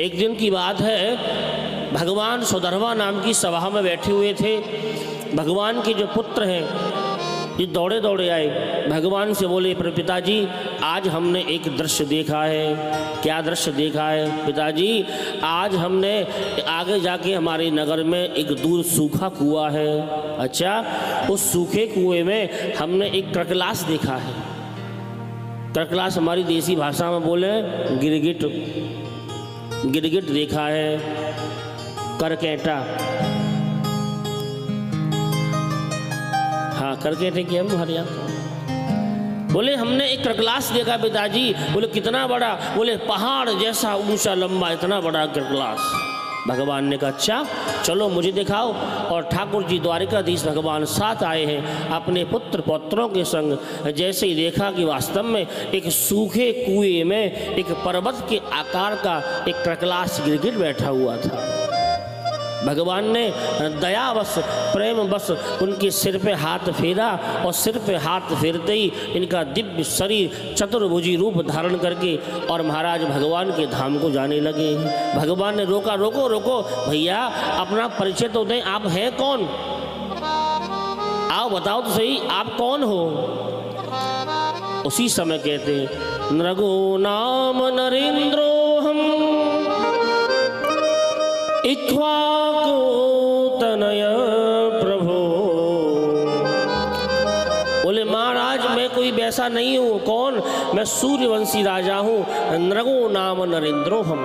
एक दिन की बात है, भगवान सुधर्मा नाम की सभा में बैठे हुए थे। भगवान के जो पुत्र हैं ये दौड़े दौड़े आए, भगवान से बोले, पिताजी आज हमने एक दृश्य देखा है। क्या दृश्य देखा है पिताजी? आज हमने आगे जाके हमारे नगर में एक दूर सूखा कुआं है। अच्छा, उस सूखे कुएं में हमने एक क्रकलास देखा है। क्रकलास हमारी देसी भाषा में बोले गिरगिट, गिरगिट देखा है, करकेटा, हाँ करकेटे की हम हरियाणा। बोले हमने एक क्रकलास देखा पिताजी। बोले कितना बड़ा? बोले पहाड़ जैसा ऊंचा लंबा, इतना बड़ा क्रकलास। भगवान ने कहा अच्छा चलो मुझे दिखाओ। और ठाकुर जी द्वारिकाधीश भगवान साथ आए हैं अपने पुत्र पौत्रों के संग। जैसे ही देखा कि वास्तव में एक सूखे कुएं में एक पर्वत के आकार का एक क्रकलास गिरगिट बैठा हुआ था। भगवान ने दयावश प्रेमवश उनके सिर पे हाथ फेरा और सिर पे हाथ फेरते ही इनका दिव्य शरीर चतुर्भुजी रूप धारण करके और महाराज भगवान के धाम को जाने लगे। भगवान ने रोका, रोको रोको भैया, अपना परिचय तो दें, आप हैं कौन? आओ बताओ तो सही, आप कौन हो? उसी समय कहते नृगो नाम नरेंद्रो हम इक्ष्वाकु तनय प्रभो। बोले महाराज मैं कोई वैसा नहीं हूँ। कौन? मैं सूर्यवंशी राजा हूँ, नृगो नाम नरेंद्रो हम।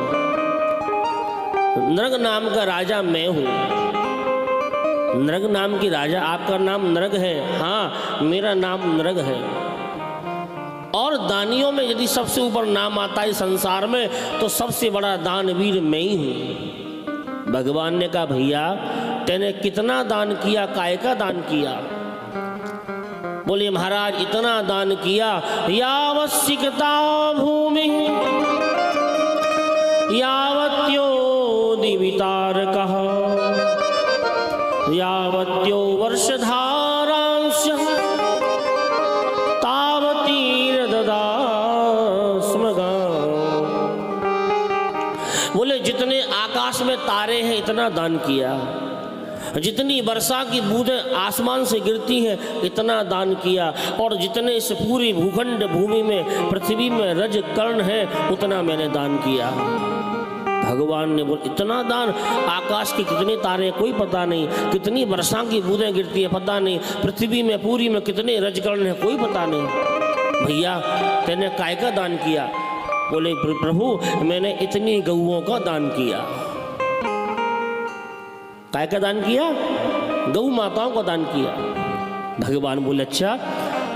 नृग नाम का राजा मैं हूँ। नृग नाम की राजा, आपका नाम नृग है? हाँ मेरा नाम नृग है। और दानियों में यदि सबसे ऊपर नाम आता है संसार में तो सबसे बड़ा दानवीर मैं ही हूँ। भगवान ने कहा भैया तेने कितना दान किया, काय का दान किया? बोले महाराज इतना दान किया, यावश्यकता भूमि यावत्यो दिवितारकः यावत्यो वर्षधारांश तावतीर ददास्मगा। बोले जितने आकाश में तारे हैं इतना दान किया, जितनी वर्षा की बूंदें आसमान से गिरती हैं इतना दान किया, और जितने इस पूरी भूखंड भूमि में पृथ्वी में रज कर्ण है उतना मैंने दान किया। भगवान ने बोला इतना दान? आकाश के कितने तारे कोई पता नहीं, कितनी वर्षा की बूंदें गिरती है पता नहीं, पृथ्वी में पूरी में कितने रजकर्ण है कोई पता नहीं। भैया तेने काय का दान किया? बोले प्रभु मैंने इतनी गऊओं का दान किया। काय का दान किया? गौ माताओं का दान किया। भगवान बोले अच्छा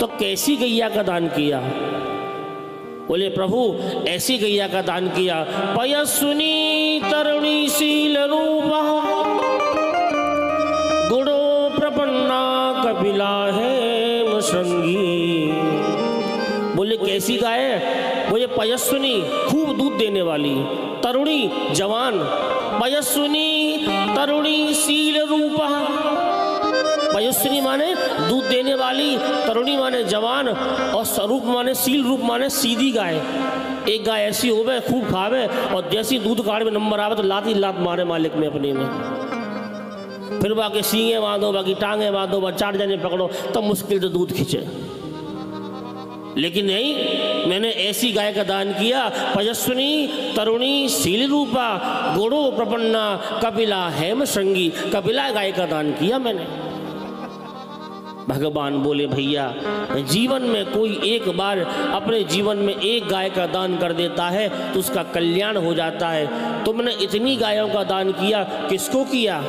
तो कैसी गैया का दान किया? बोले प्रभु ऐसी गैया का दान किया, पयस्विनी तरुणी शील रूपा गुणो प्रपन्ना कपिला है श्रृंगी। बोले कैसी गाय? बोले पयस्विनी खूब दूध देने वाली, तरुणी जवान, पयस्विनी तरुणी शील रूपा। पयस्विनी माने दूध देने वाली, तरुणी माने जवान, और स्वरूप माने शील रूप माने सीधी गाय। एक गाय ऐसी होवे खूब खावे और जैसी दूध काट में नंबर आवे तो लाती लात मारे मालिक में अपने में। फिर बाकी सींगे बांधो, बाकी टांगे बांधो, बा 4 जने पकड़ो तब मुश्किल से दूध खींचे। लेकिन नहीं, मैंने ऐसी गाय का दान किया, पयस्विनी तरुणी शील रूपा गुणो प्रपन्ना कपिला हेम श्रृंगी। कपिला गाय का दान किया मैंने। भगवान बोले भैया जीवन में कोई एक बार अपने जीवन में एक गाय का दान कर देता है तो उसका कल्याण हो जाता है। तुमने इतनी गायों का दान किया, किसको किया?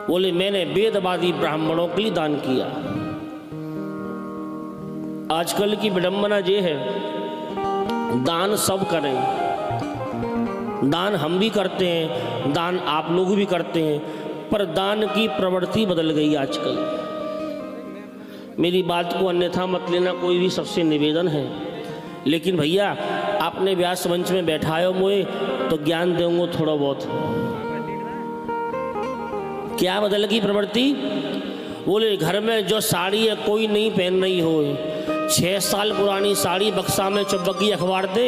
बोले मैंने वेदवादी ब्राह्मणों के लिए दान किया। आजकल की विडंबना ये है दान सब करें, दान हम भी करते हैं, दान आप लोग भी करते हैं, पर दान की प्रवृत्ति बदल गई आजकल। मेरी बात को अन्यथा मत लेना, कोई भी सबसे निवेदन है, लेकिन भैया आपने व्यास मंच में बैठाए मुझे तो ज्ञान दूंगा थोड़ा बहुत। क्या बदल गई प्रवृत्ति? बोले घर में जो साड़ी है कोई नहीं पहन रही हो, 6 साल पुरानी साड़ी बक्सा में चुपकी अखबार दे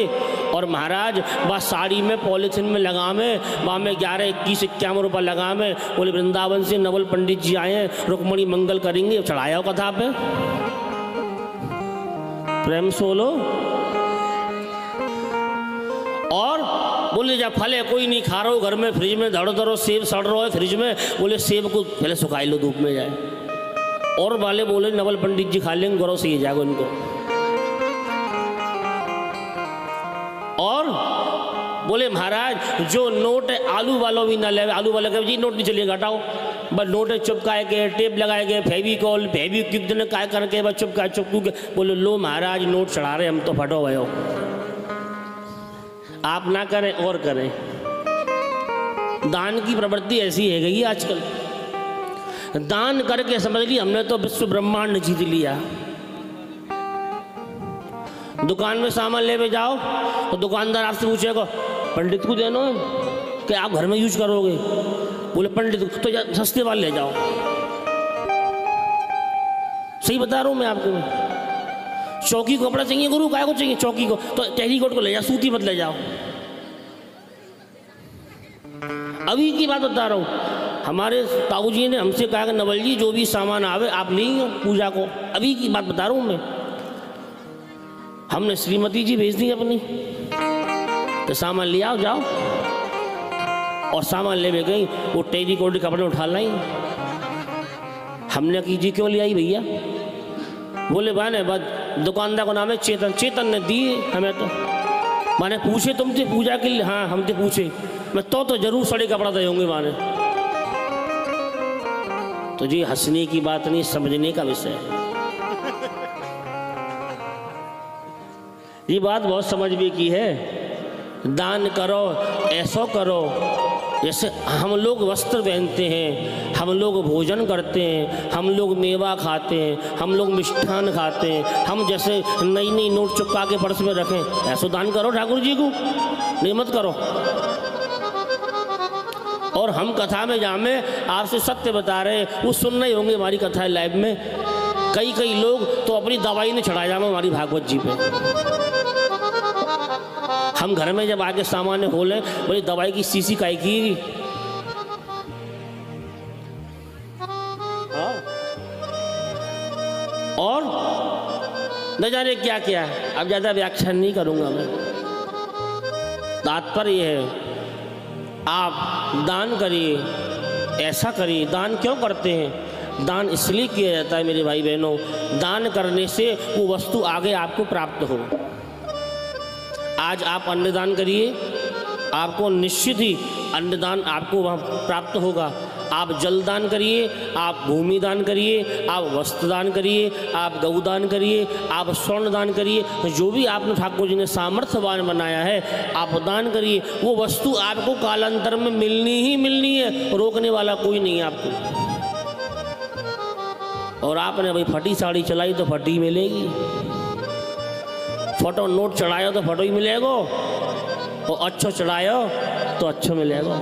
और महाराज बस साड़ी में पॉलीथिन में लगा में वहाँ में 11, 21, 51 रुपये लगा में बोले वृंदावन से नवल पंडित जी आए हैं, रुक्मणी मंगल करेंगे, चढ़ाया हो कथा पे। प्रेम सोलो। और बोले जब फल है कोई नहीं खा रहा हो घर में, फ्रिज में धड़ो धड़ो सेब सड़ रहा है फ्रिज में, बोले सेब को पहले सुखाई लो धूप में जाए। और वाले बोले नवल पंडित जी खा लेंगे, गौरव से ये जाएगा उनको। और बोले महाराज जो नोट है आलू वालों भी ना ले, आलू वाले कहे जी नोट नहीं चलिएगा हटाओ, बस नोट चिपकाए के टेप लगाए गए फेविकॉल फेविक्विक दिन काय करके बस चिपकाए चुपकू के। बोले लो महाराज नोट चढ़ा रहे हम तो फटो भयो, आप ना करें और करें। दान की प्रवृत्ति ऐसी है गई आजकल, दान करके समझ ली हमने तो विश्व ब्रह्मांड जीत लिया। दुकान में सामान ले जाओ तो दुकानदार आपसे पूछेगा पंडित को देना है कि आप घर में यूज करोगे, बोले पंडित तो सस्ते वाले ले जाओ। सही बता रहा हूं मैं आपको। चौकी कपड़ा चाहिए गुरु, काय को चाहिए चौकी को, तो टेरीकोट को ले जाओ, सूती मत ले जाओ। अभी की बात बता रहा हूं, हमारे ताऊजी ने हमसे कहा कि नवल जी जो भी सामान आवे आप लेंगे पूजा को। अभी की बात बता रहा हूँ मैं। हमने श्रीमती जी भेज दी अपनी, तो सामान ले आओ जाओ, और सामान ले गई वो टेरीकोट के कपड़े उठा लाई। हमने की जी क्यों ले आई भैया, बोले बहने बस दुकानदार का नाम है चेतन, चेतन ने दी हमें। तो मैंने पूछे तुमसे पूजा के लिए, हाँ हमसे पूछे, मैं तो जरूर सड़े कपड़ा दे होंगे माने। तो जी हंसने की बात नहीं, समझने का विषय है। ये बात बहुत समझ में की है। दान करो, ऐसा करो जैसे हम लोग वस्त्र पहनते हैं, हम लोग भोजन करते हैं, हम लोग मेवा खाते हैं, हम लोग मिष्ठान खाते हैं, हम जैसे नई नई नोट चुपका के पर्स में रखें, ऐसा दान करो ठाकुर जी को, नहीं मत करो। और हम कथा में जामे आपसे सत्य बता रहे, वो सुन रहे होंगे हमारी कथा लाइव में। कई लोग तो अपनी दवाई ने चढ़ाया जामा हमारी भागवत जी पे। हम घर में जब आके सामान खोले, बोले दवाई की शीशी काहे की। और न जाने क्या क्या, अब ज्यादा व्याख्यान नहीं करूंगा मैं। तात्पर्य है आप दान करिए, ऐसा करिए। दान क्यों करते हैं? दान इसलिए किया जाता है मेरे भाई बहनों, दान करने से वो वस्तु आगे आपको प्राप्त हो। आज आप अन्नदान करिए, आपको निश्चित ही अन्नदान आपको वहाँ प्राप्त होगा। आप जल दान करिए, आप भूमि दान करिए, आप वस्त्र दान करिए, आप गौ दान करिए, आप स्वर्ण दान करिए, जो भी आपने ठाकुर जी ने सामर्थ्यवान बनाया है आप दान करिए। वो वस्तु आपको कालांतर में मिलनी ही मिलनी है, रोकने वाला कोई नहीं है आपको। और आपने भाई फटी साड़ी चलाई तो फटी मिलेगी, फोटो नोट चढ़ाया तो फोटो ही मिलेगा, और अच्छा चढ़ाया तो अच्छा मिलेगा।